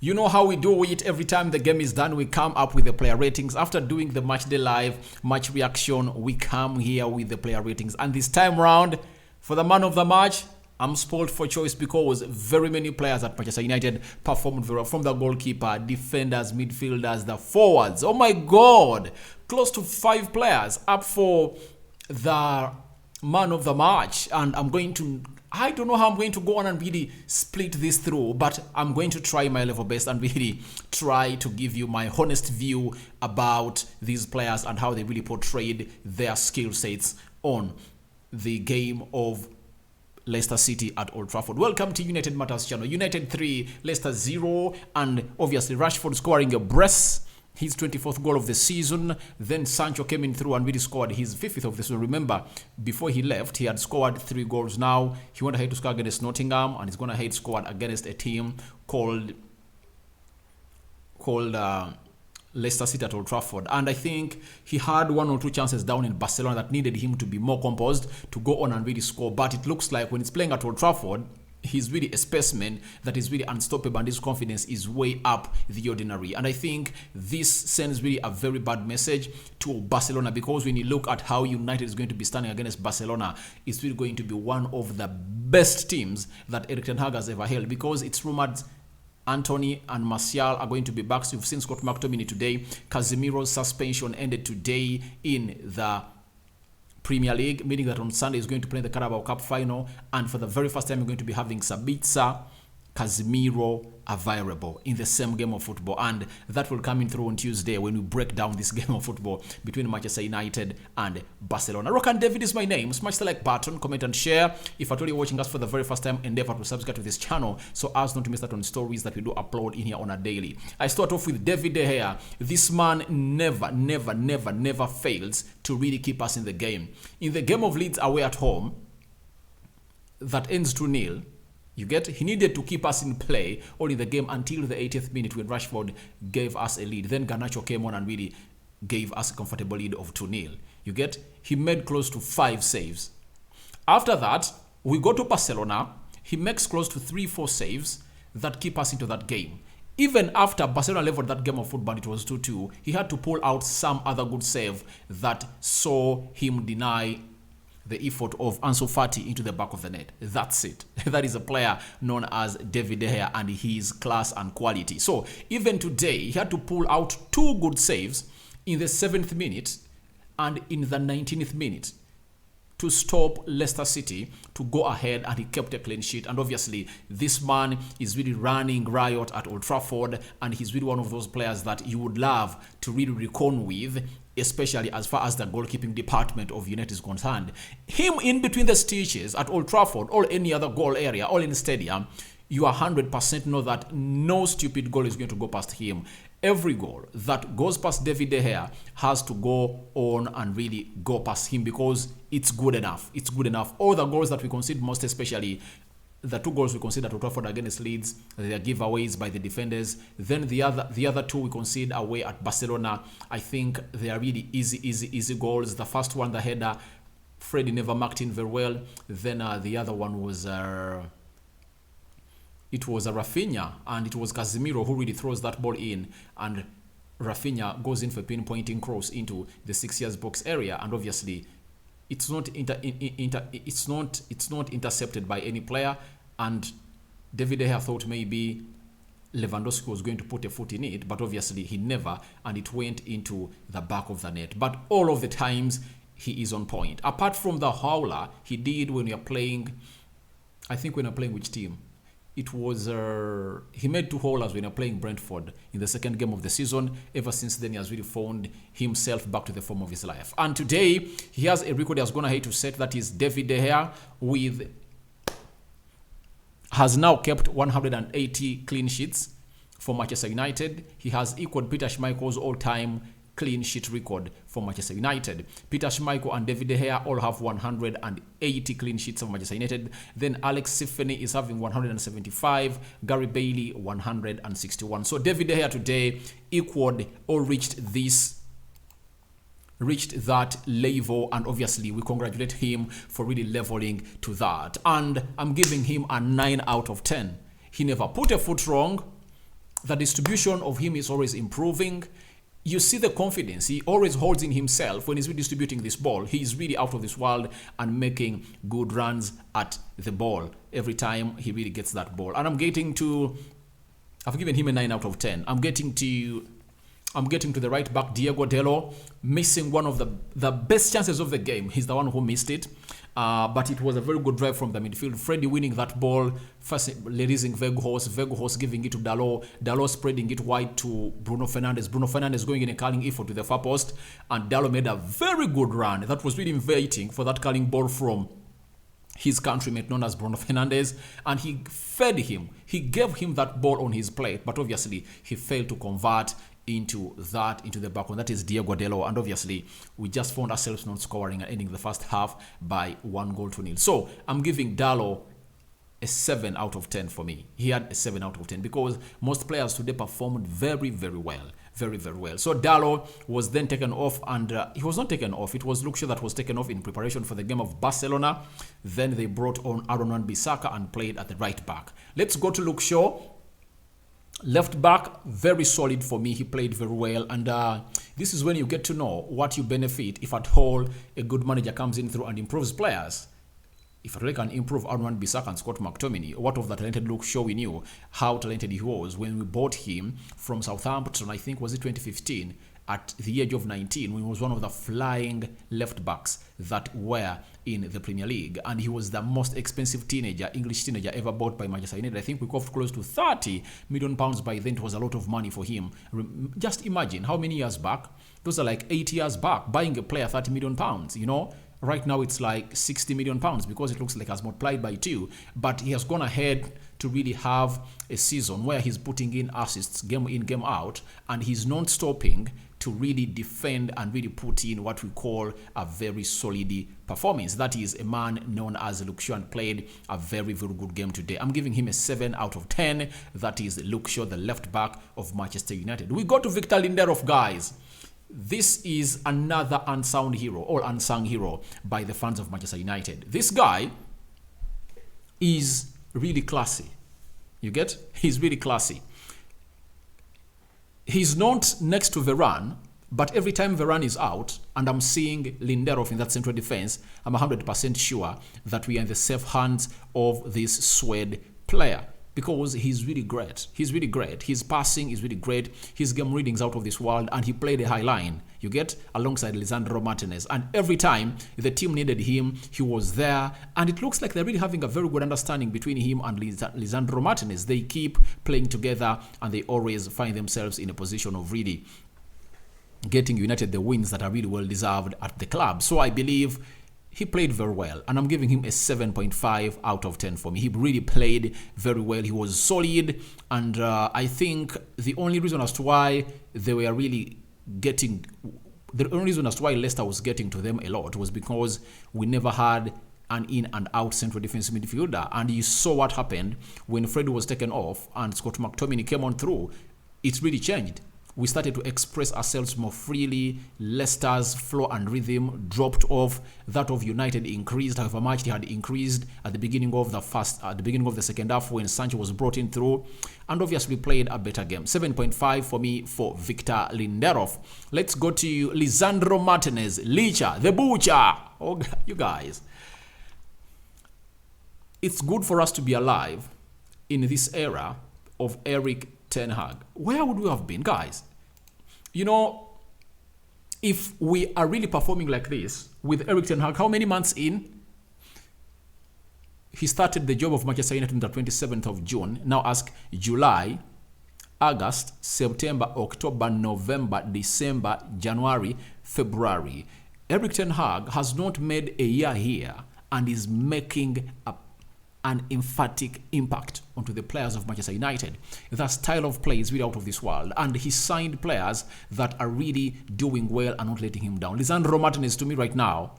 You know how we do it. Every time the game is done, we come up with the player ratings. After doing the match day live, match reaction, we come here with the player ratings. And this time round, for the man of the match, I'm spoiled for choice because very many players at Manchester United performed very well, from the goalkeeper, defenders, midfielders, the forwards. Oh my God! Close to 5 players up for the man of the match. And I don't know how I'm going to go on and really split this through, but I'm going to try my level best and really try to give you my honest view about these players and how they really portrayed their skill sets on the game of Leicester City at Old Trafford. Welcome to United Matters channel. United 3, Leicester 0, and obviously Rashford scoring a brace, his 24th goal of the season. Then Sancho came in through and really scored his 50th of the season. Remember, before he left, he had scored 3 goals. Now he went ahead to score against Nottingham, and he's going ahead to score against a team called Leicester City at Old Trafford. And I think he had 1 or 2 chances down in Barcelona that needed him to be more composed to go on and really score. But it looks like when he's playing at Old Trafford, he's really a specimen that is really unstoppable, and his confidence is way up the ordinary. And I think this sends really a very bad message to Barcelona, because when you look at how United is going to be standing against Barcelona, it's really going to be one of the best teams that Erik ten Hag has ever held, because it's rumored Antony and Martial are going to be back. So you've seen Scott McTominay today. Casemiro's suspension ended today in the Premier League, meaning that on Sunday he's going to play the Carabao Cup final, and for the very first time we're going to be having Sabitzer, Casemiro available in the same game of football, and that will come in through on Tuesday when we break down this game of football between Manchester United and Barcelona. Rock and David is my name. Smash the like button, comment and share. If at all you're watching us for the very first time, endeavor to subscribe to this channel so as not to miss out on stories that we do upload in here on a daily. I start off with David De Gea. This man never fails to really keep us in the game. In the game of Leeds away at home that ends 2-0, he needed to keep us in play all in the game until the 80th minute when Rashford gave us a lead. Then Garnacho came on and really gave us a comfortable lead of 2-0. He made close to 5 saves. After that, we go to Barcelona. He makes close to 3-4 saves that keep us into that game. Even after Barcelona leveled that game of football, it was 2-2. He had to pull out some other good save that saw him deny the effort of Ansu Fati into the back of the net. That's it. That is a player known as David De Gea and his class and quality. So even today, he had to pull out 2 good saves in the 7th minute and in the 19th minute to stop Leicester City to go ahead, and he kept a clean sheet. And obviously, this man is really running riot at Old Trafford, and he's really one of those players that you would love to really reckon with, especially as far as the goalkeeping department of United is concerned. Him in between the stitches at Old Trafford or any other goal area or in the stadium, you 100% know that no stupid goal is going to go past him. Every goal that goes past David De Gea has to go on and really go past him, because it's good enough. It's good enough. All the goals that we concede, most especially the 2 goals we concede at Old Trafford against Leeds, they are giveaways by the defenders. Then the other 2 we concede away at Barcelona, I think they are really easy goals. The first one, the header, Freddie never marked in very well. Then the other one was it was a Rafinha, and it was Casemiro who really throws that ball in, and Rafinha goes in for pinpointing cross into the 6 yards box area, and obviously it's not intercepted by any player. And David De Gea thought maybe Lewandowski was going to put a foot in it, but obviously he never, and it went into the back of the net. But all of the times he is on point. Apart from the howler he did when we are playing, I think when we are playing which team? It was he made 2 haulers when he was playing Brentford in the 2nd game of the season. Ever since then, he has really found himself back to the form of his life. And today, he has a record he has gone ahead to set. That is David De Gea has now kept 180 clean sheets for Manchester United. He has equaled Peter Schmeichel's all-time clean sheet record for Manchester United. Peter Schmeichel and David De Gea all have 180 clean sheets for Manchester United. Then Alex Sifeny is having 175, Gary Bailey 161. So David De Gea today equaled or reached that level, and obviously we congratulate him for really leveling to that. And I'm giving him a 9 out of 10. He never put a foot wrong. the distribution of him is always improving. You see the confidence he always holds in himself when he's redistributing this ball. He's really out of this world and making good runs at the ball every time he really gets that ball. And I've given him a 9 out of 10. I'm getting to the right back, Diego Delo, missing one of the best chances of the game. He's the one who missed it. But it was a very good drive from the midfield. Freddy winning that ball, first releasing Weghorst giving it to Dalot spreading it wide to Bruno Fernandes going in a curling effort to the far post, and Dalot made a very good run. That was really inviting for that curling ball from his countryman known as Bruno Fernandes, and he fed him. He gave him that ball on his plate, but obviously he failed to convert into the back one. That is Diego Delo, and obviously we just found ourselves not scoring and ending the first half by 1-0. So I'm giving Dalo a 7 out of 10 for me. He had a 7 out of 10 because most players today performed very, very well. Very, very well. So Dalo was then taken off, and he was not taken off. It was Luke Shaw that was taken off in preparation for the game of Barcelona. Then they brought on Aaron Wan-Bissaka and played at the right back. Let's go to Luke Shaw. Left back, very solid for me. He played very well, and this is when you get to know what you benefit if at all a good manager comes in through and improves players. If at all can improve Aaron Wan-Bissaka and Scott McTominay, what of the talented Luke Shaw? We knew how talented he was when we bought him from Southampton. I think was it 2015 at the age of 19, when he was one of the flying left backs that were in the Premier League, and he was the most expensive English teenager ever bought by Manchester United. I think we cost close to £30 million by then. It was a lot of money for him. Just imagine how many years back. Those are like 8 years back, buying a player £30 million, you know. Right now it's like £60 million because it looks like has multiplied by 2. But he has gone ahead to really have a season where he's putting in assists game in, game out, and he's not stopping to really defend and really put in what we call a very solid performance. That is a man known as Luke Shaw, and played a very, very good game today. I'm giving him a 7 out of 10. That is Luke Shaw, the left back of Manchester United. We go to Victor Lindelof, guys. This is another unsung hero by the fans of Manchester United. This guy is really classy. You get? He's really classy. He's not next to Varane, but every time Varane is out and I'm seeing Lindelof in that central defense, I'm 100% sure that we are in the safe hands of this Swede player, because he's really great. He's really great. His passing is really great. His game reading's out of this world, and he played a high line, you get, alongside Lisandro Martinez. And every time the team needed him, he was there. And it looks like they're really having a very good understanding between him and Lisandro Martinez. They keep playing together, and they always find themselves in a position of really getting United the wins that are really well deserved at the club. So I believe he played very well, and I'm giving him a 7.5 out of 10 for me. He really played very well. He was solid, and I think the only reason as to why they were really getting, the only reason as to why Leicester was getting to them a lot was because we never had an in and out central defensive midfielder. And you saw what happened when Freddy was taken off and Scott McTominay came on through. It's really changed. We started to express ourselves more freely. Leicester's flow and rhythm dropped off. That of United increased. However much it had increased at the beginning of the second half when Sancho was brought in through, and obviously played a better game. 7.5 for me for Victor Lindelof. Let's go to Lisandro Martinez, Licha, the Butcher. Oh, you guys. It's good for us to be alive in this era of Erik ten Hag. Where would we have been, guys? You know, if we are really performing like this with Erik ten Hag, how many months in? He started the job of Manchester United on the 27th of June. Now ask July, August, September, October, November, December, January, February. Erik ten Hag has not made a year here and is making an emphatic impact onto the players of Manchester United. The style of play is really out of this world, and he signed players that are really doing well and not letting him down. Lisandro Martinez, to me right now,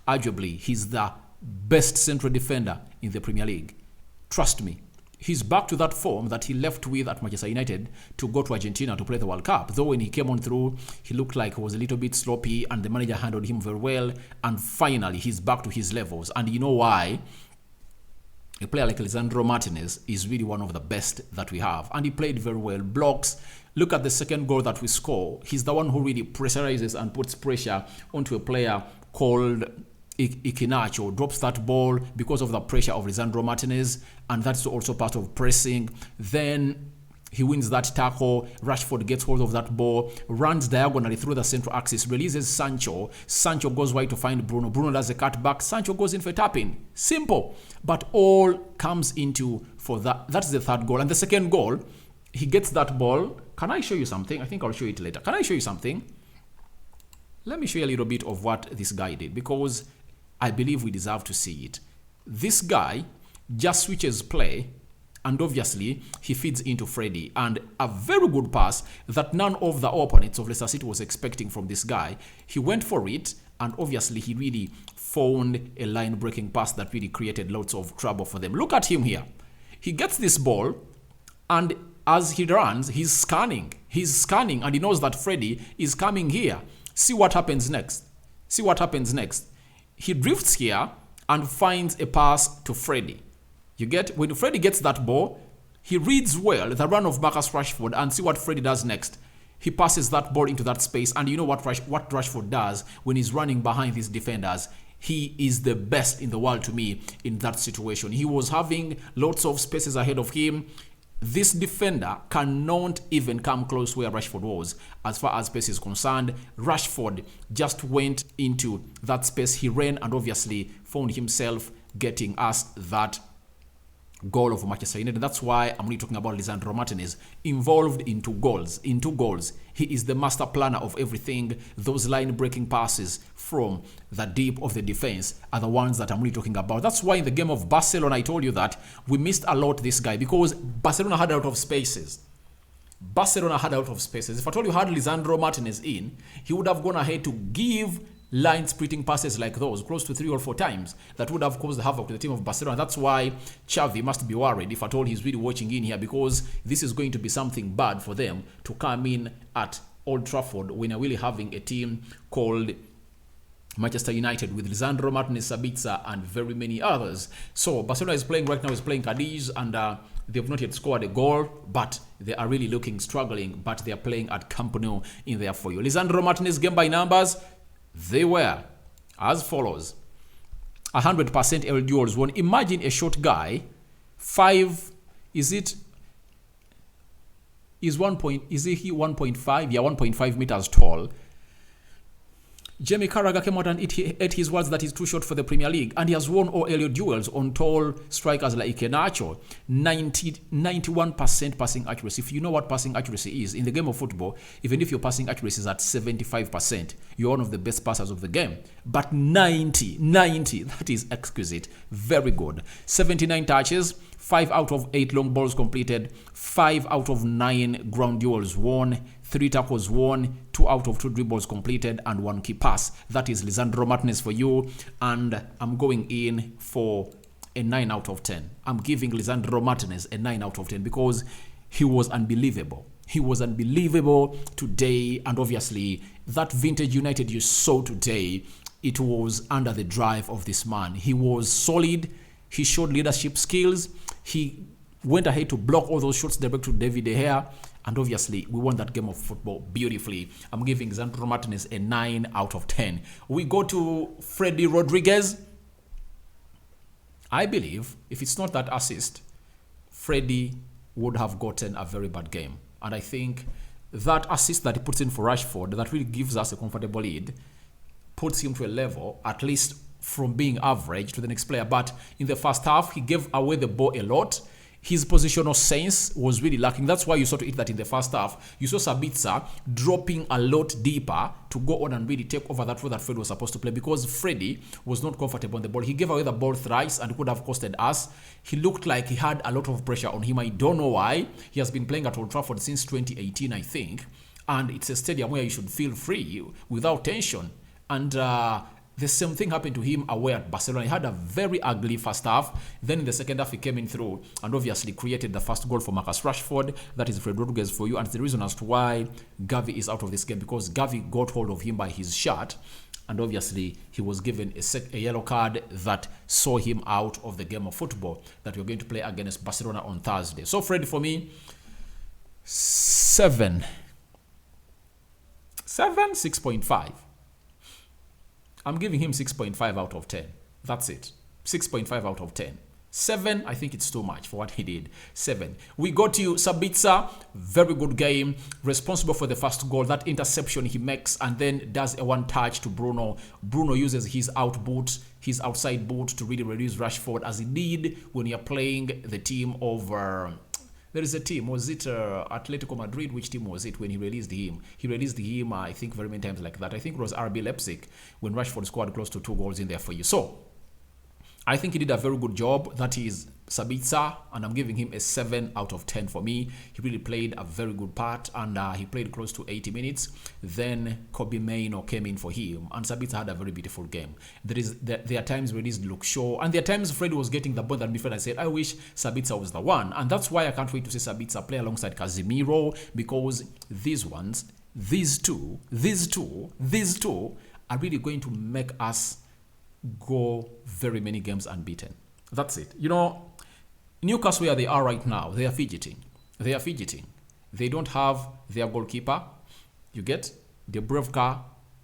arguably, he's the best central defender in the Premier League. Trust me. He's back to that form that he left with at Manchester United to go to Argentina to play the World Cup. Though when he came on through, he looked like he was a little bit sloppy, and the manager handled him very well, and finally he's back to his levels. And you know why? a player like Lisandro Martinez is really one of the best that we have. And he played very well. Blocks. Look at the second goal that we score. He's the one who really pressurizes and puts pressure onto a player called Garnacho. Drops that ball because of the pressure of Lisandro Martinez. And that's also part of pressing. Then he wins that tackle. Rashford gets hold of that ball, runs diagonally through the central axis, releases Sancho. Sancho goes wide to find Bruno. Bruno does a cutback. Sancho goes in for a tap-in. Simple. But all comes into for that. That's the third goal. And the second goal, he gets that ball. Can I show you something? I think I'll show it later. Can I show you something? Let me show you a little bit of what this guy did, because I believe we deserve to see it. This guy just switches play, and obviously he feeds into Freddy, and a very good pass that none of the opponents of Leicester City was expecting from this guy. He went for it, and obviously he really found a line-breaking pass that really created lots of trouble for them. Look at him here. He gets this ball, and as he runs, he's scanning, and he knows that Freddy is coming here. See what happens next. See what happens next. He drifts here and finds a pass to Freddy. You get, when Freddy gets that ball, he reads well the run of Marcus Rashford, and see what Freddy does next. He passes that ball into that space, and you know what Rashford does when he's running behind his defenders? He is the best in the world to me in that situation. He was having lots of spaces ahead of him. This defender cannot even come close where Rashford was as far as space is concerned. Rashford just went into that space. He ran and obviously found himself getting us that goal of Manchester United. That's why I'm really talking about Lisandro Martinez, involved in two goals. He is the master planner of everything. Those line-breaking passes from the deep of the defense are the ones that I'm really talking about. That's why in the game of Barcelona, I told you that we missed a lot this guy, because Barcelona had a lot of spaces. If I told you had Lisandro Martinez in, he would have gone ahead to give line-splitting passes like those, close to 3 or 4 times, that would have caused havoc to the team of Barcelona. That's why Xavi must be worried, if at all he's really watching in here, because this is going to be something bad for them to come in at Old Trafford when they're really having a team called Manchester United with Lisandro Martinez, Sabitzer, and very many others. So Barcelona is playing right now, is playing Cadiz, and they've not yet scored a goal, but they are really looking struggling, but they are playing at Camp Nou in there for you. Lisandro Martinez game by numbers, they were as follows: 100% L duels won. Imagine a short guy, is he 1.5? Yeah, 1.5 meters tall. Jamie Carragher came out and ate his words that he's too short for the Premier League, and he has won all earlier duels on tall strikers like Garnacho. 91% passing accuracy. If you know what passing accuracy is in the game of football, even if your passing accuracy is at 75%, you're one of the best passers of the game. But 90, that is exquisite. Very good. 79 touches, 5 out of 8 long balls completed, 5 out of 9 ground duels won, 3 tackles won, 2 out of 2 dribbles completed, and 1 key pass. That is Lisandro Martinez for you, and I'm going in for a 9 out of 10. I'm giving Lisandro Martinez a 9 out of 10 because he was unbelievable. He was unbelievable today, and obviously that vintage United you saw today, it was under the drive of this man. He was solid. He showed leadership skills. He went ahead to block all those shots direct to David De Gea. And obviously, we won that game of football beautifully. I'm giving Lisandro Martinez a 9 out of 10. We go to Freddy Rodriguez. I believe if it's not that assist, Freddy would have gotten a very bad game. And I think that assist that he puts in for Rashford, that really gives us a comfortable lead, puts him to a level, at least from being average to the next player. But in the first half, he gave away the ball a lot. His positional sense was really lacking. That's why you saw to it that in the first half, you saw Sabitzer dropping a lot deeper to go on and really take over that role that Fred was supposed to play, because Freddy was not comfortable on the ball. He gave away the ball thrice and could have costed us. He looked like he had a lot of pressure on him. I don't know why. He has been playing at Old Trafford since 2018, I think. And it's a stadium where you should feel free without tension. And The same thing happened to him away at Barcelona. He had a very ugly first half. Then in the second half, he came in through and obviously created the first goal for Marcus Rashford. That is Fred Rodriguez for you. And it's the reason as to why Gavi is out of this game, because Gavi got hold of him by his shirt. And obviously, he was given a yellow card that saw him out of the game of football that we're going to play against Barcelona on Thursday. So Fred, for me, 6.5. I'm giving him 6.5 out of 10. That's it. 6.5 out of 10. 7, I think it's too much for what he did. 7. We go to Sabitzer. Very good game. Responsible for the first goal. That interception he makes and then does a one touch to Bruno. Bruno uses his outside boot to really reduce Rashford, as he did when you're playing the team over... There is a team, was it Atletico Madrid? Which team was it when he released him? He released him, I think, very many times like that. I think it was RB Leipzig when Rashford scored close to 2 goals in there for you. So, I think he did a very good job. That is Sabitzer, and I'm giving him a 7 out of 10 for me. He really played a very good part, and he played close to 80 minutes. Then Kobe Mainoo came in for him, and Sabitzer had a very beautiful game. There are times where he didn't look sure, and there are times Fred was getting the ball that midfield. I said, I wish Sabitzer was the one, and that's why I can't wait to see Sabitzer play alongside Casemiro, because these two are really going to make us go very many games unbeaten. That's it. You know, Newcastle, where they are right now, they are fidgeting. They don't have their goalkeeper. You get? Dubravka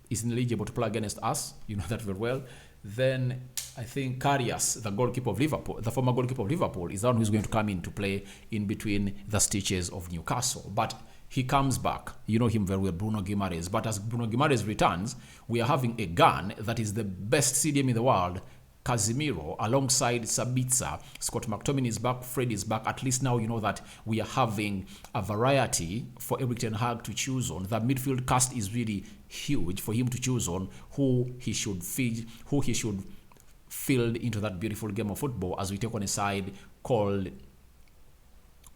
is ineligible to play against us. You know that very well. Then I think Karius, the goalkeeper of Liverpool, the former goalkeeper of Liverpool, is the one who's going to come in to play in between the stitches of Newcastle. But he comes back. You know him very well, Bruno Guimaraes. But as Bruno Guimaraes returns, we are having a gun that is the best CDM in the world, Casemiro, alongside Sabitzer. Scott McTominay is back, Fred is back. At least now you know that we are having a variety for Erik ten Hag to choose on. The midfield cast is really huge for him to choose on who he should feed, who he should field into that beautiful game of football as we take on a side called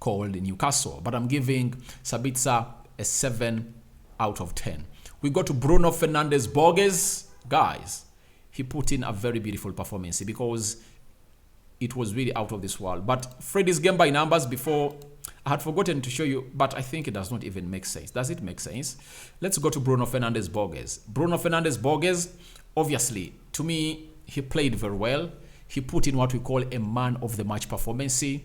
Newcastle. But I'm giving Sabitzer a 7 out of 10. We go to Bruno Fernandes Borges. Guys, he put in a very beautiful performance because it was really out of this world. But Freddy's game by numbers before, I had forgotten to show you, but I think it does not even make sense. Does it make sense? Let's go to Bruno Fernandes Borges. Bruno Fernandes Borges, obviously, to me, he played very well. He put in what we call a man of the match performance. 2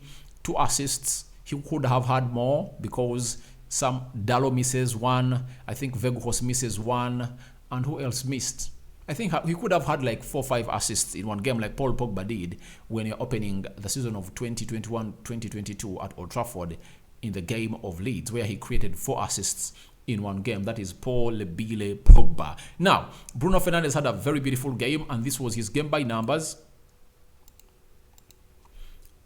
assists. He could have had more because some Dalot misses 1. I think Weghorst misses 1. And who else missed? I think he could have had like 4 or 5 assists in one game like Paul Pogba did when you're opening the season of 2021-2022 at Old Trafford in the game of Leeds, where he created 4 assists in one game. That is Paul Lebile Pogba. Now, Bruno Fernandes had a very beautiful game, and this was his game by numbers.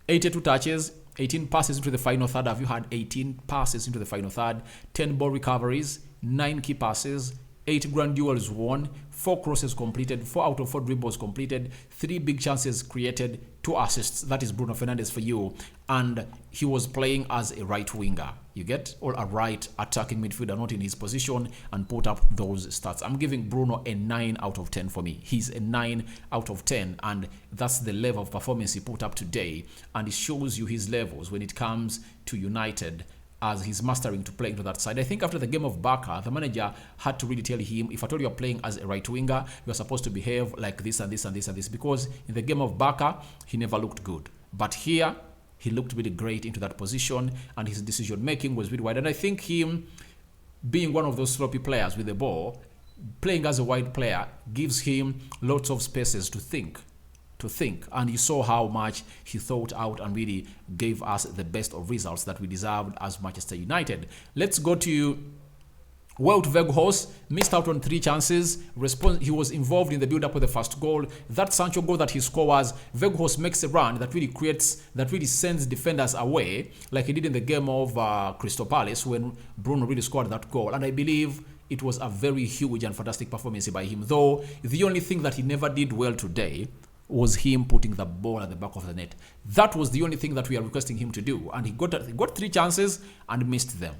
82 touches, 18 passes into the final third. Have you had 18 passes into the final third? 10 ball recoveries, 9 key passes, 8 grand duels won, 4 crosses completed, 4 out of 4 dribbles completed, 3 big chances created, 2 assists. That is Bruno Fernandes for you. And he was playing as a right winger. You get? Or a right attacking midfielder, not in his position, and put up those stats. I'm giving Bruno a 9 out of 10 for me. He's a 9 out of 10, and that's the level of performance he put up today. And it shows you his levels when it comes to United, as he's mastering to play into that side. I think after the game of Barca, the manager had to really tell him, if at all you're playing as a right winger, you're supposed to behave like this and this and this and this, because in the game of Barca, he never looked good. But here, he looked really great into that position, and his decision making was really wide. And I think him being one of those sloppy players with the ball, playing as a wide player, gives him lots of spaces to think. And you saw how much he thought out and really gave us the best of results that we deserved as Manchester United. Let's go to Wout Weghorst. Missed out on 3 chances. He was involved in the build-up with the first goal. That Sancho goal that he scores, Weghorst makes a run that really sends defenders away, like he did in the game of Crystal Palace when Bruno really scored that goal. And I believe it was a very huge and fantastic performance by him. Though the only thing that he never did well today was him putting the ball at the back of the net. That was the only thing that we are requesting him to do. And he got 3 chances and missed them.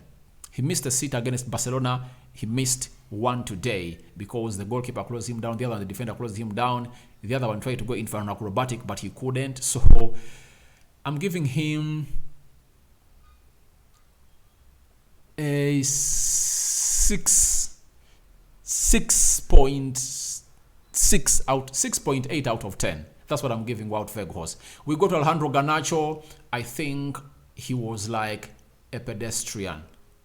He missed a sit against Barcelona. He missed one today because the goalkeeper closed him down. The other one, the defender closed him down. The other one tried to go in for an acrobatic, but he couldn't. So I'm giving him a 6.8 out of 10. That's what I'm giving Wout Weghorst. We go to Alejandro Garnacho. I think he was like a pedestrian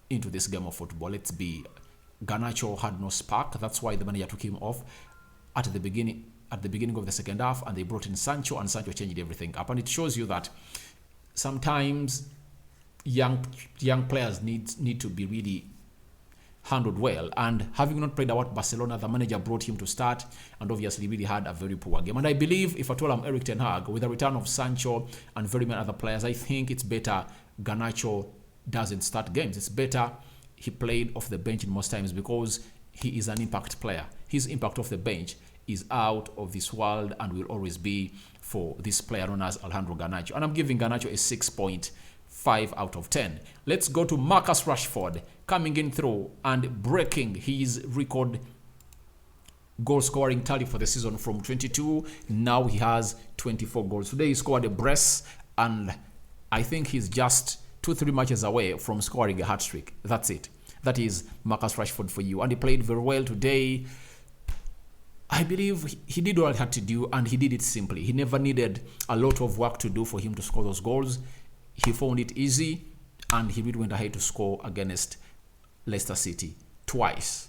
into this game of football. Garnacho had no spark. That's why the manager took him off at the beginning of the second half, and they brought in Sancho, and Sancho changed everything up. And it shows you that sometimes young players need to be really handled well. And having not played out Barcelona, the manager brought him to start, and obviously really had a very poor game. And I believe, if at all I'm Erik ten Hag, with the return of Sancho and very many other players, I think it's better Garnacho doesn't start games. It's better he played off the bench in most times, because he is an impact player. His impact off the bench is out of this world and will always be for this player known as Alejandro Garnacho. And I'm giving Garnacho a 6.5 out of 10. Let's go to Marcus Rashford, coming in through and breaking his record goal scoring tally for the season from 22. Now he has 24 goals. Today he scored a brace, and I think he's just 2-3 matches away from scoring a hat-trick. That's it. That is Marcus Rashford for you. And he played very well today. I believe he did what he had to do, and he did it simply. He never needed a lot of work to do for him to score those goals. He found it easy, and he really went ahead to score against Leicester City twice.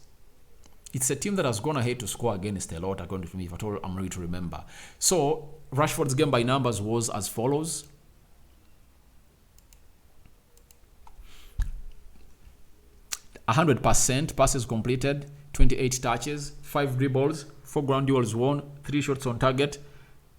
It's a team that has gone ahead to score against a lot, according to me, if at all I'm ready to remember. So Rashford's game by numbers was as follows. 100% passes completed, 28 touches, 5 dribbles, 4 ground duels won, 3 shots on target,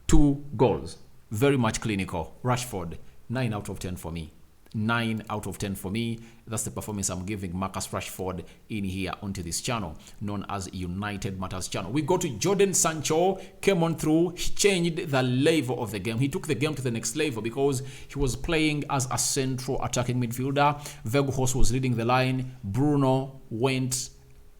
2 goals. Very much clinical. Rashford, 9 out of 10 for me. 9 out of 10 for me. That's the performance I'm giving Marcus Rashford in here onto this channel, known as United Matters channel. We go to Jadon Sancho, came on through, he changed the level of the game. He took the game to the next level because he was playing as a central attacking midfielder. Weghorst was leading the line. Bruno went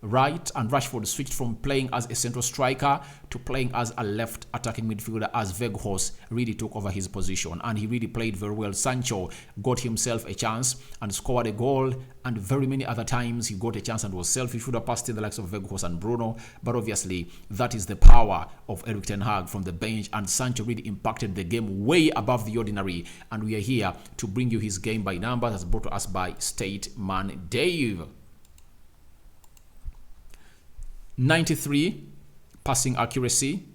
right, and Rashford switched from playing as a central striker to playing as a left attacking midfielder, as Weghorst really took over his position, and he really played very well. Sancho got himself a chance and scored a goal, and very many other times he got a chance and was selfish. He should have passed in the likes of Weghorst and Bruno, but obviously that is the power of Erik ten Hag from the bench, and Sancho really impacted the game way above the ordinary, and we are here to bring you his game by numbers, as brought to us by Stateman Dave. 93 passing accuracy,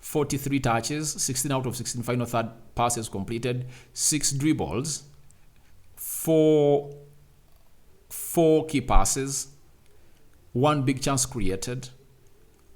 43 touches, 16 out of 16 final third passes completed, 6 dribbles, 4 key passes, 1 big chance created,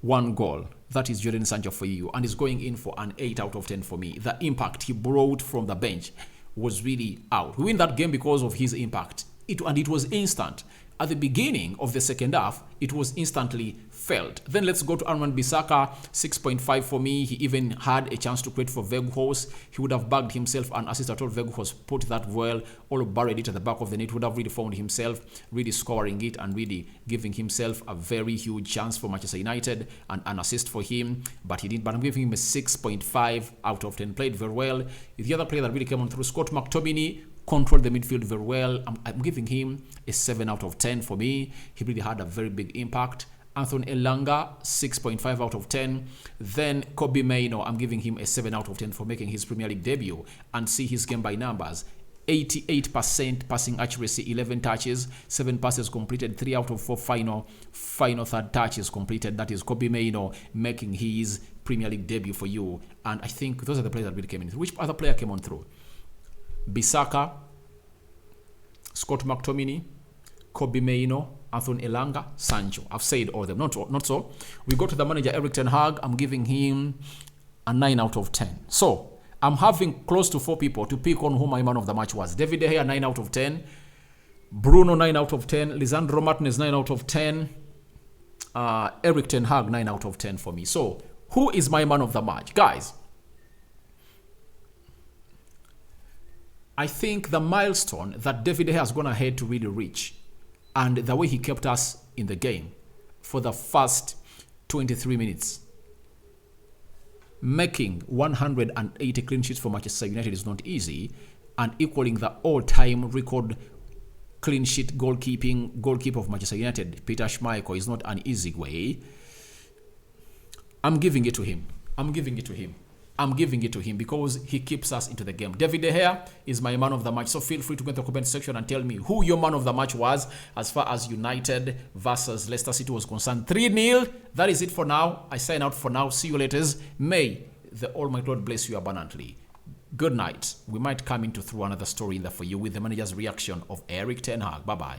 1 goal. That is Jadon Sancho for you, and he's going in for an 8 out of 10 for me. The impact he brought from the bench was really out. We win that game because of his impact, and it was instant. At the beginning of the second half, it was instantly felt. Then let's go to Wan-Bissaka, 6.5 for me. He even had a chance to create for Weghorst. He would have bagged himself an assist at all. Weghorst put that well, all buried it at the back of the net. Would have really found himself really scoring it and really giving himself a very huge chance for Manchester United and an assist for him, but he didn't. But I'm giving him a 6.5 out of 10. Played very well. The other player that really came on through, Scott McTominay, controlled the midfield very well. I'm giving him a 7 out of 10 for me. He really had a very big impact. Anthony Elanga, 6.5 out of 10. Then Kobbie Mainoo, I'm giving him a 7 out of 10 for making his Premier League debut. And see his game by numbers. 88% passing accuracy, 11 touches, 7 passes completed, 3 out of 4 final third touches completed. That is Kobbie Mainoo making his Premier League debut for you. And I think those are the players that really came in. Which other player came on through? Bissaka, Scott McTominay, Kobbie Mainoo, Anthony Elanga, Sancho. I've said all of them. Not so. We go to the manager, Erik ten Hag. I'm giving him a 9 out of 10. So I'm having close to 4 people to pick on who my man of the match was. David De Gea, 9 out of 10. Bruno, 9 out of 10. Lisandro Martinez, 9 out of 10. Erik ten Hag, 9 out of 10 for me. So who is my man of the match? Guys, I think the milestone that David De Gea has gone ahead to really reach, and the way he kept us in the game for the first 23 minutes. Making 180 clean sheets for Manchester United is not easy, and equaling the all-time record clean sheet goalkeeper of Manchester United, Peter Schmeichel, is not an easy way. I'm giving it to him. I'm giving it to him because he keeps us into the game. David De Gea is my man of the match. So feel free to go in the comment section and tell me who your man of the match was as far as United versus Leicester City was concerned. 3-0. That is it for now. I sign out for now. See you later. May the Almighty Lord bless you abundantly. Good night. We might come into through another story in there for you with the manager's reaction of Erik ten Hag. Bye-bye.